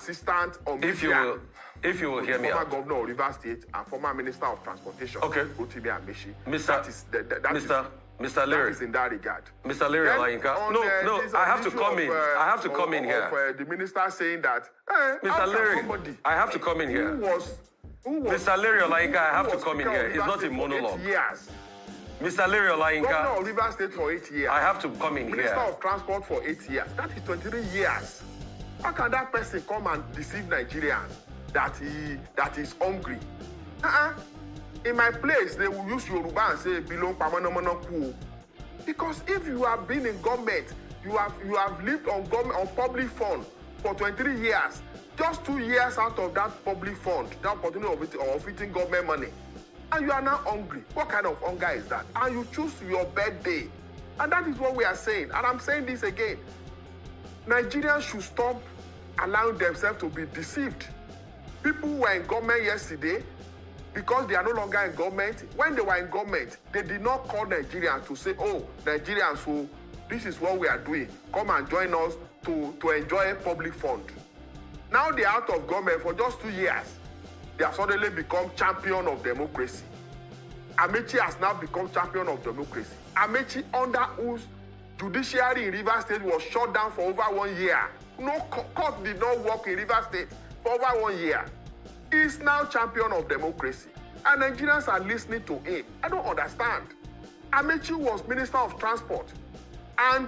assistant on media. If you will hear me former out. governor of Rivers State and former minister of transportation. Okay. Amaechi. Mr. Lere. That is in that regard. Mr. Lere, Olayinka. No, I have to come in. I have to come in here. The minister saying that, Mr. Lere, I have to come in here. Mr. Lere, Olayinka, I have to come in here. It's not a monologue. Mr. Lere, Olayinka. Governor of Rivers State for 8 years. I have to come in Minister here. Minister of Transport for 8 years. That is 23 years. How can that person come and deceive Nigerians that is hungry? In my place, they will use Yoruba and say, "Belong pamanomonoku." Because if you have been in government, you have lived on public fund for 23 years, just 2 years out of that public fund, the opportunity of eating government money, and you are now hungry. What kind of hunger is that? And you choose your birthday. And that is what we are saying. And I'm saying this again. Nigerians should stop allowing themselves to be deceived. People who were in government yesterday, because they are no longer in government, when they were in government, they did not call Nigerians to say, oh, Nigerians, so this is what we are doing. Come and join us to enjoy a public fund. Now they are out of government for just 2 years. They have suddenly become champion of democracy. Amaechi has now become champion of democracy. Amaechi, under whose judiciary in Rivers State was shut down for over 1 year. No court did not work in Rivers State for over 1 year. He is now champion of democracy. And Nigerians are listening to him. I don't understand. Amaechi was Minister of Transport. And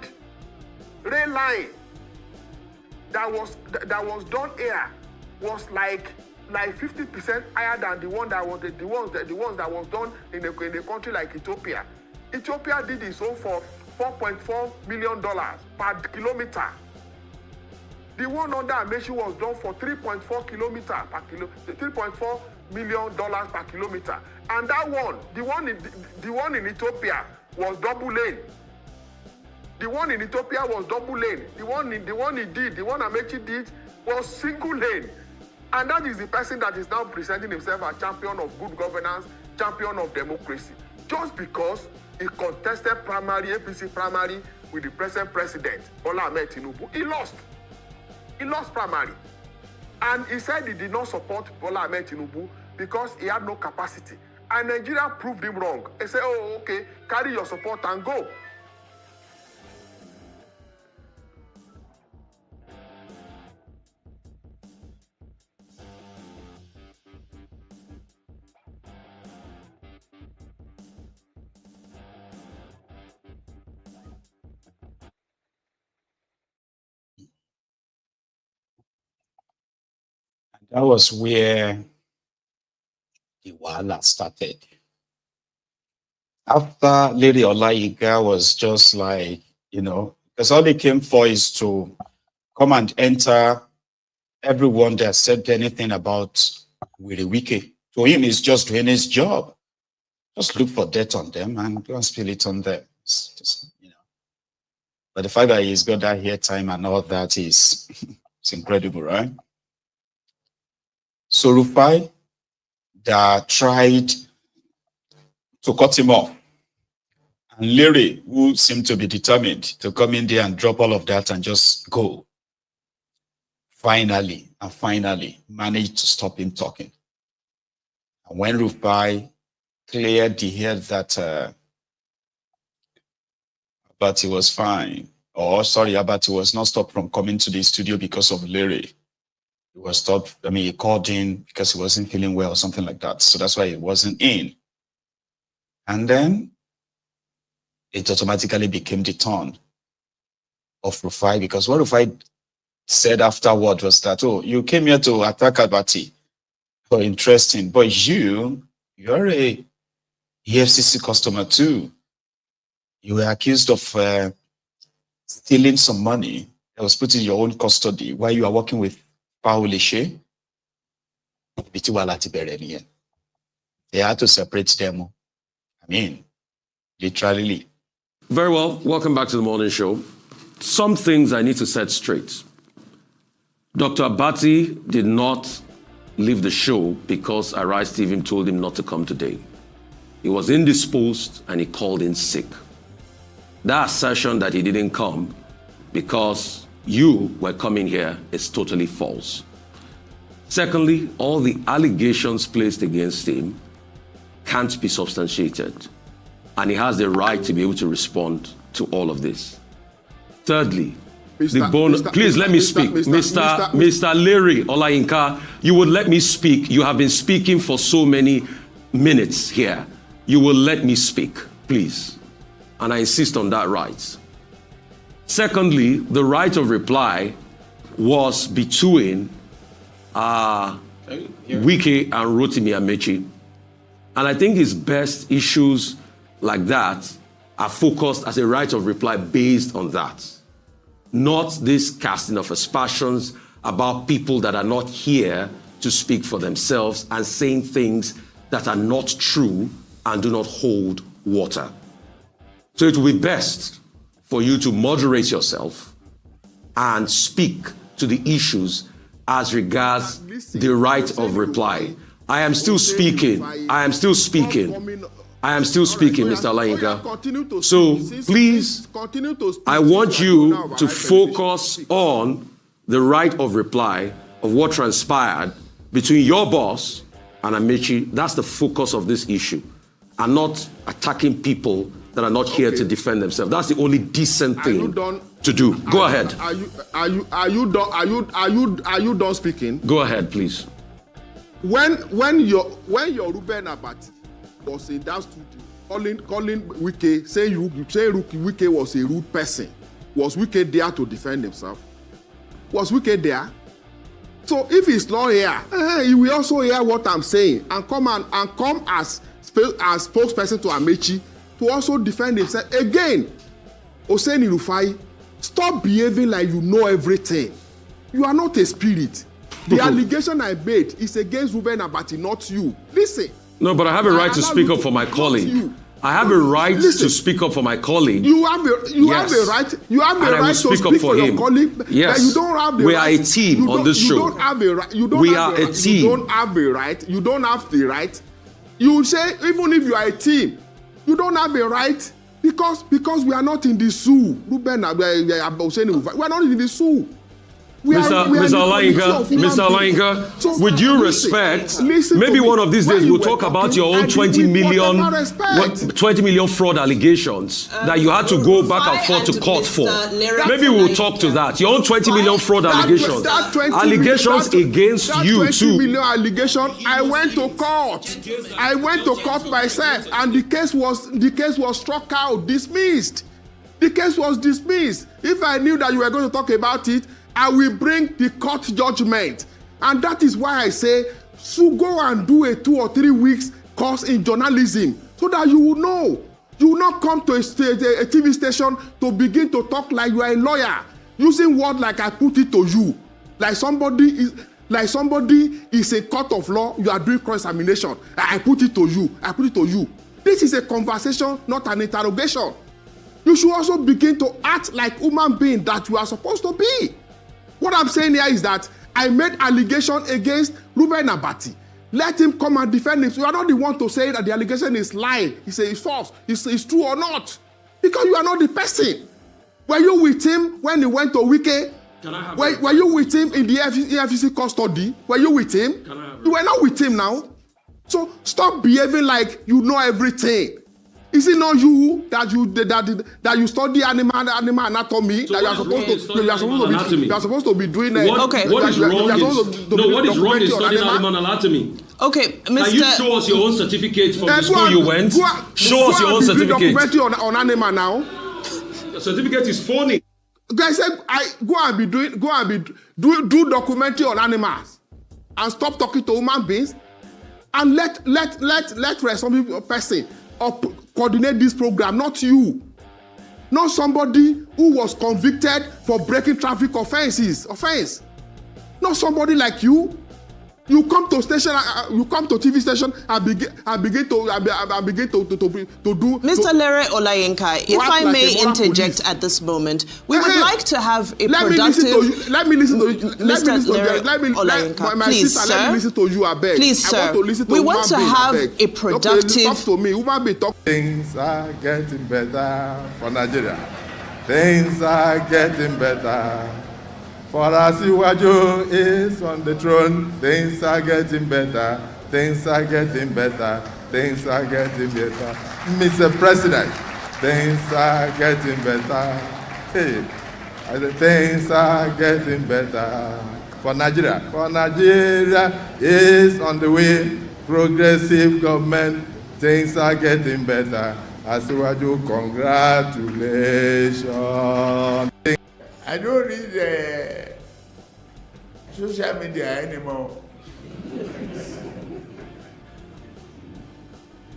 rail line that was done here was like 50% higher than the ones that was done in a country like Ethiopia. Ethiopia did its own for $4.4 million per kilometer. The one under Amaechi was done for $3.4 million per kilometer. And that one, the one in Ethiopia was double lane. The one in Ethiopia was double lane. The one Amaechi did was single lane. And that is the person that is now presenting himself as champion of good governance, champion of democracy. Just because he contested APC primary with the present president, Bola Ahmed Tinubu. He lost. He lost primary. And he said he did not support Bola Ahmed Tinubu because he had no capacity. And Nigeria proved him wrong. He said, oh, okay, carry your support and go. That was where the wahala started. After Lady Olayinka was just like, because all they came for is to come and enter everyone that said anything about Wike. To him, he's just doing his job. Just look for debt on them and go and spill it on them. It's just, But the fact that he's got that hair time and all that is it's incredible, right? So Rufai that tried to cut him off. And Lere, who seemed to be determined to come in there and drop all of that and just go, finally managed to stop him talking. And when Rufai cleared the air that Abati was fine, Abati was not stopped from coming to the studio because of Lere. He was stopped, he called in because he wasn't feeling well or something like that. So that's why he wasn't in. And then it automatically became the turn of Rufai, because what Rufai said afterward was that, oh, you came here to attack Abati. Oh, interesting. But you're a EFCC customer too. You were accused of stealing some money that was put in your own custody while you are working with Paulishe. They had to separate them. Literally. Very well. Welcome back to the morning show. Some things I need to set straight. Dr. Abati did not leave the show because Arise Stephen told him not to come today. He was indisposed and he called in sick. That assertion that he didn't come because you were coming here is totally false. Secondly, all the allegations placed against him can't be substantiated, and he has the right to be able to respond to all of this. Thirdly, please let me speak. Mr. Lere, Olayinka, you would let me speak. You have been speaking for so many minutes here. You will let me speak, please. And I insist on that right. Secondly, the right of reply was between Wike and Rotimi Amaechi. And I think it's best issues like that are focused as a right of reply based on that. Not this casting of aspersions about people that are not here to speak for themselves and saying things that are not true and do not hold water. So it will be best for you to moderate yourself and speak to the issues as regards the right of reply. I am still speaking. Mr. Olayinka. So please, I want you to focus on the right of reply of what transpired between your boss and Amaechi. That's the focus of this issue, and not attacking people that are not here to defend themselves. That's the only decent thing to do. Go ahead. Are you done speaking? Go ahead, please. When your Ruben Abati was in that studio calling Wike, saying Wike was a rude person, was Wike there to defend himself? Was Wike there? So if he's not here, he will also hear what I'm saying and come as spokesperson to Amaechi to also defend himself. Again, Oseni Rufai, stop behaving like you know everything. You are not a spirit. The allegation I made is against Ruben Abati, not you. Listen. No, but I have a right to speak up for my colleague. I have a right to speak up for my colleague. You have a right. You have a right to speak up for your colleague. Yes. But you don't have the we right. are a team on this show. You don't have a right. We are a team. You don't have a right. You don't have the right. You say even if you are a team, you don't have a right because we are not in the zoo. Ruben, we are not in the zoo. Mr. Olayinka, so, would you respect, maybe one of these days we'll talk about your own 20 million fraud allegations that you had to go back and forth to court for. Maybe we'll talk to that. Your own 20 million fraud allegations. Allegations against you too. 20 million allegation, I went to court. I went to court myself and the case was struck out, dismissed. The case was dismissed. If I knew that you were going to talk about it, I will bring the court judgment. And that is why I say, so go and do a 2 or 3 weeks course in journalism so that you will know. You will not come to a TV station to begin to talk like you are a lawyer, using words like I put it to you. Like somebody is a court of law, you are doing cross-examination. I put it to you. I put it to you. This is a conversation, not an interrogation. You should also begin to act like human being that you are supposed to be. What I'm saying here is that I made allegation against Ruben Abati. Let him come and defend him. So you are not the one to say that the allegation is lying. He says it's false. It's true or not. Because you are not the person. Were you with him when he went to Wike? Were you with him in the EFCC custody? Were you with him? You were not with him now. So stop behaving like you know everything. Is it not you that you study animal anatomy? So that you are supposed to be doing it. Okay. What is wrong in studying animal anatomy? Okay, Mr. Can you show us your own certificate from the school you went? Show us your own certificate. Documentary on animal now. The certificate is phony. Guys said do documentary on animals and stop talking to human beings and let responsible person coordinate this program, not you. Not somebody who was convicted for breaking traffic offense. Not somebody like you. You come to station, you come to TV station and begin to do. Mr. Lere Olayinka, if I may interject at this moment, we would like to have a productive. Let me listen to you. Olayinka, please, sir. Let me listen to you, I beg. Please, sir. I want to listen to we want to have a productive. Okay, talk to me. Human being talk. Things are getting better for Nigeria. Things are getting better For Asiwaju is on the throne, things are getting better, things are getting better, things are getting better. Mr. President, things are getting better. Hey, things are getting better. For Nigeria is on the way, progressive government, things are getting better. Asiwaju, congratulations. I don't read social media anymore.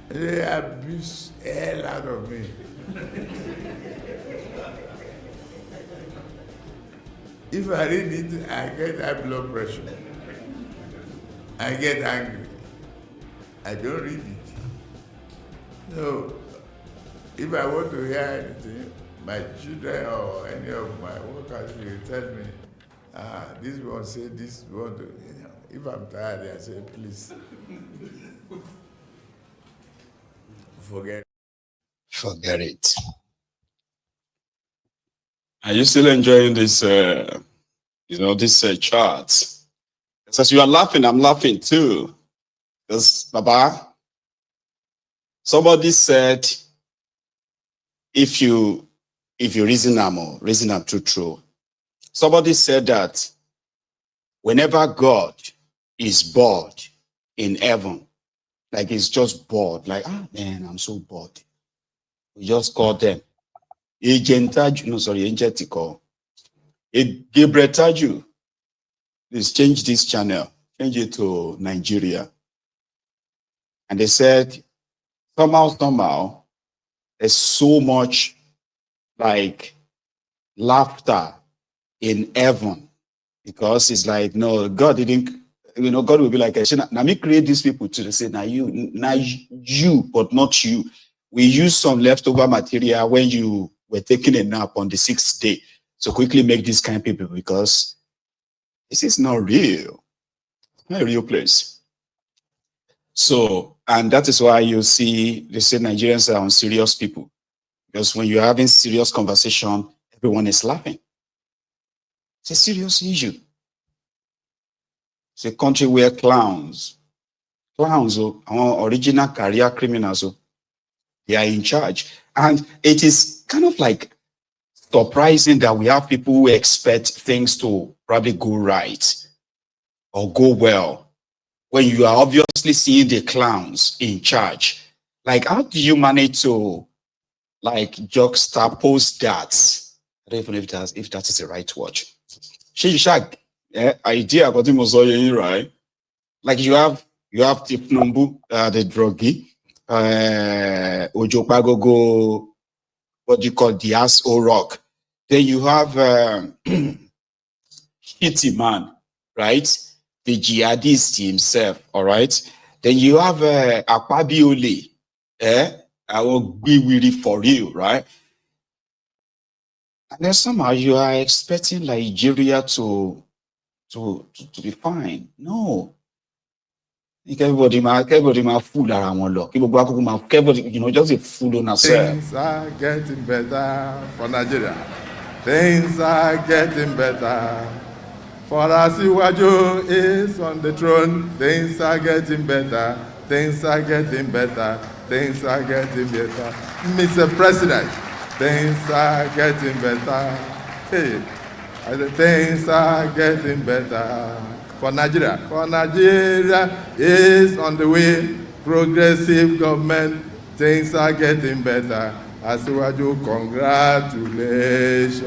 They abuse the hell out of me. If I read it, I get high blood pressure. I get angry. I don't read it. So, if I want to hear anything, my children or any of my workers will tell me, this one say this one. If I'm tired, I say, please. Forget it. Are you still enjoying this, this chart? As you are laughing, I'm laughing too. Because, Baba, somebody said, if you reason am true. Somebody said that whenever God is bored in heaven, like he's just bored, like, man, I'm so bored. We just call them. Agentiko. Gabriel Taju. Please change this channel. Change it to Nigeria. And they said, somehow, there's so much like laughter in heaven because it's like, no, God didn't, God will be like, now me create these people to say, now you, but not you. We use some leftover material when you were taking a nap on the 6th day. So quickly make this kind of people because this is not real. It's not a real place. So, and that is why you see, they say Nigerians are unserious people. Because when you're having serious conversation, everyone is laughing. It's a serious issue. It's a country where clowns, original career criminals, they are in charge. And it is kind of like surprising that we have people who expect things to probably go right or go well when you are obviously seeing the clowns in charge. Like, how do you manage to like juxtapose that? I don't even know if that is the right word. Idea about him was right. Like you have Tipnumbu, the druggie, Ojopagogo, what do you call the ass or rock. Then you have Shitty Man, right? The jihadist himself, all right? Then you have Akpabiole, I will be with it for you, right? And then somehow you are expecting Nigeria to be fine. No. Everybody fool around look. Everybody, just a fool on ourselves. Things are getting better for Nigeria. Things are getting better. For Asiwaju is on the throne. Things are getting better. Things are getting better. Things are getting better. Mr. President, things are getting better. Hey, things are getting better. For Nigeria is on the way. Progressive government, things are getting better. Asiwaju, congratulations.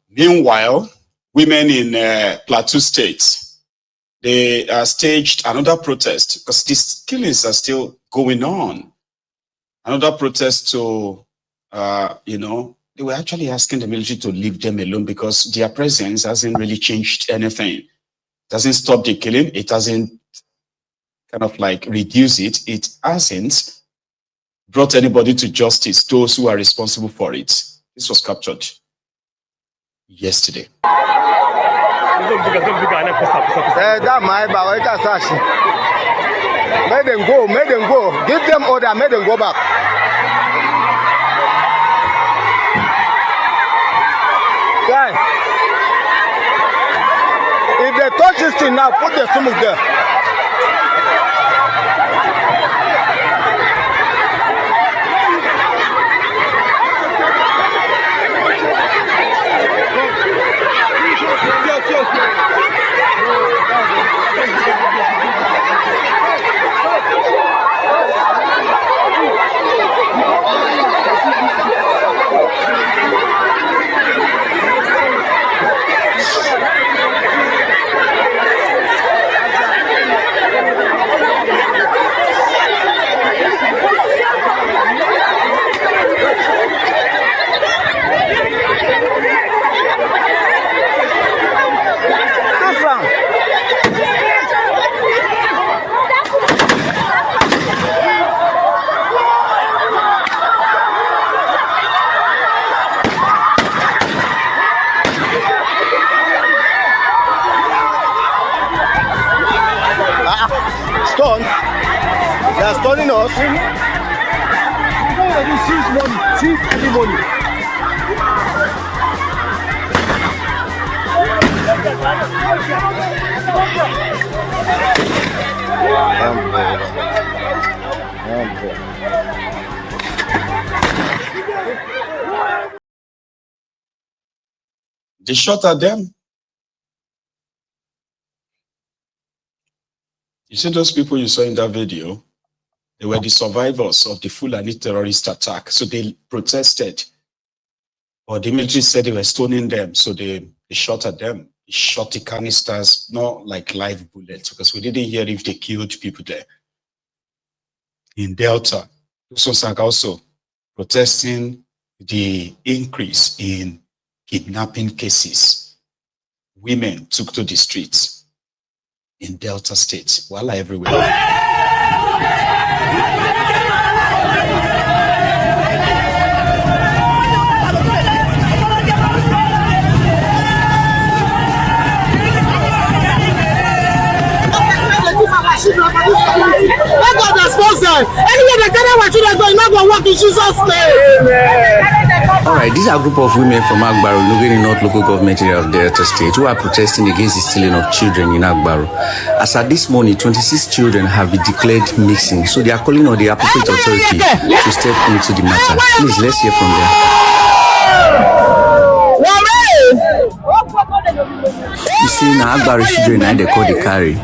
Meanwhile, women in Plateau State, they staged another protest because these killings are still going on. Another protest to, they were actually asking the military to leave them alone because their presence hasn't really changed anything. It doesn't stop the killing. It doesn't kind of like reduce it. It hasn't brought anybody to justice, those who are responsible for it. This was captured yesterday. Make them go, give them order, make them go back. Guys, if they touch this thing now, put the stomach there. Stone. They are stoning us. Seize everybody. They shot at them. You see those people you saw in that video? They were the survivors of the Fulani terrorist attack. So they protested. But the military said they were stoning them. So they shot at them. They shot the canisters, not like live bullets, because we didn't hear if they killed people there. In Delta, this was like also protesting the increase in kidnapping cases. Women took to the streets. In Delta State, voila everywhere. God expose them. Anyway, the Ghana children go, not going to work in Jesus' name. All right, these are a group of women from Agbaro, Lugeni North Local Government area of Delta State, who are protesting against the stealing of children in Agbaro. As at this morning, 26 children have been declared missing, so they are calling on the appropriate authority to step into the matter. Please, let's hear from them. You see, now Agbaro children, now they call the carry.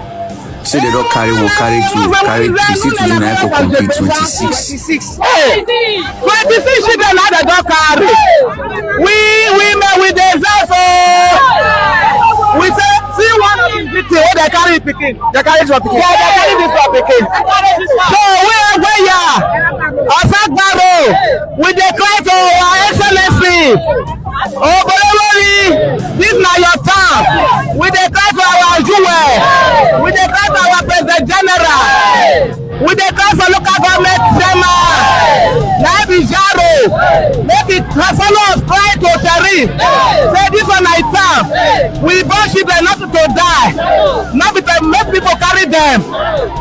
Say they don't carry one, carry two, they see to do now for complete 26. Hey, 26 children now they don't carry. We women with the we say, see one of them victim, they carry picking. They carry this one picking. Yeah, they carry this one picking. So we are where Asagbaro, with the cry to our excellency. Oh, this is not your time. With the cry to our jewel. With the cry to our president general. With the cry for local government chairman. Nabi Jaro. Make it follow us cry to Sharif. Say this one night time. We born children not to die. Not because make people carry them.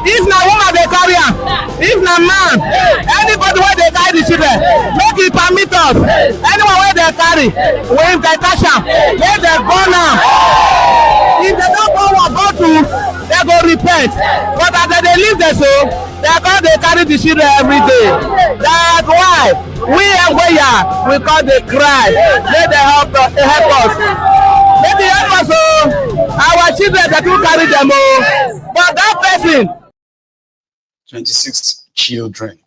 If na woman they carry them. If na man. Anybody where they carry the children. Make it permit us. Anyone where they carry. When they catch them. Let them go now. If they don't go to, they go repent. But after they leave the soul, they carry the children every day. That's why we and we call the cry. Let them help us. Let them help us. Our children that will carry them. But that person. 26 children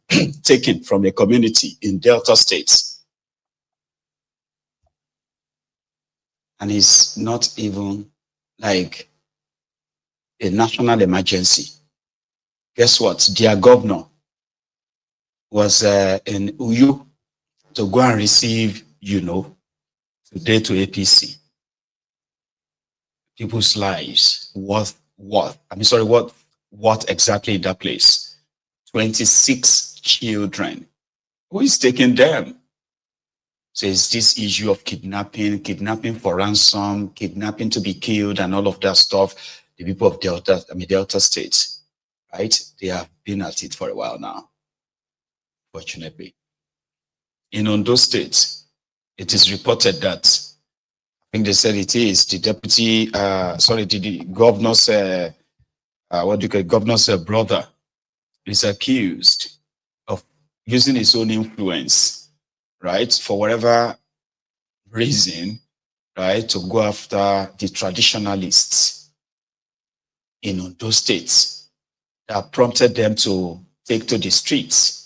taken from a community in Delta State. And it's not even like a national emergency. Guess what? Their governor was in Uyu to go and receive, today to APC. People's lives, what exactly in that place? 26 children. Who is taking them? So it's this issue of kidnapping for ransom, kidnapping to be killed, and all of that stuff. The people of Delta State, right? They have been at it for a while now, fortunately. In Ondo State, it is reported that think they said it is the deputy, the governor's, governor's brother is accused of using his own influence, right, for whatever reason, right, to go after the traditionalists in those states that prompted them to take to the streets